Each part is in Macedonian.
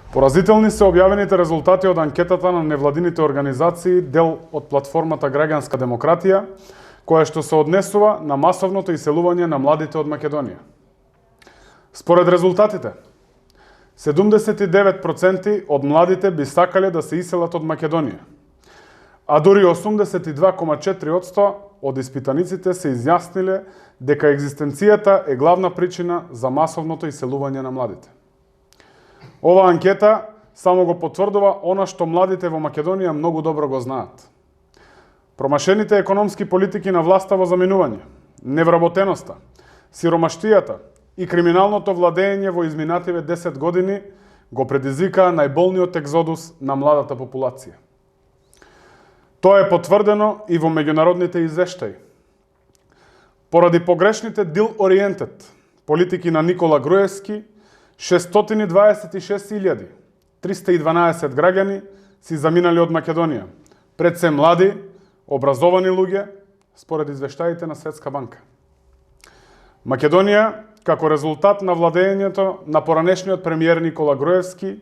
Поразителни се објавените резултати од анкетата на невладините организации, дел од платформата Граѓанска демократија, која што се однесува на масовното иселување на младите од Македонија. Според резултатите, 79% од младите би сакале да се иселат од Македонија, а дури 82,4% од испитаниците се изјасниле дека екзистенцијата е главна причина за масовното иселување на младите. Ова анкета само го потврдува она што младите во Македонија многу добро го знаат. Промашените економски политики на власта во заминување, невработеноста, сиромаштијата и криминалното владење во изминативе 10 години го предизвикаа најболниот екзодус на младата популација. Тоа е потврдено и во меѓународните извештаи. Поради погрешните deal-oriented политики на Никола Груевски, 626.312 граѓани си заминали од Македонија, пред се млади, образовани луѓе, според извештаите на Светска банка. Македонија, како резултат на владењето на поранешниот премиер Никола Груевски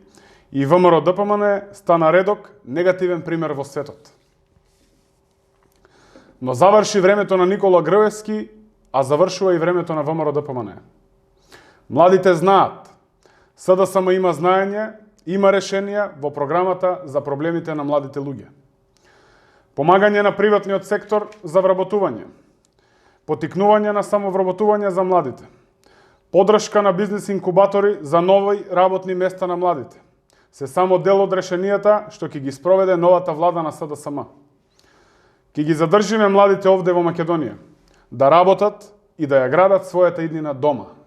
и ВМРО ДПМН, стана редок негативен пример во светот. Но заврши времето на Никола Груевски, а завршува и времето на ВМРО ДПМН. Младите знаат, СДСМ има знаење, има решенија во програмата за проблемите на младите луѓе. Помагање на приватниот сектор за вработување, потикнување на самовработување за младите, подршка на бизнес инкубатори за нови работни места на младите, се само дел од решенијата што ќе ги спроведе новата влада на СДСМ. Ќе ги задржиме младите овде во Македонија, да работат и да ја градат својата иднина дома.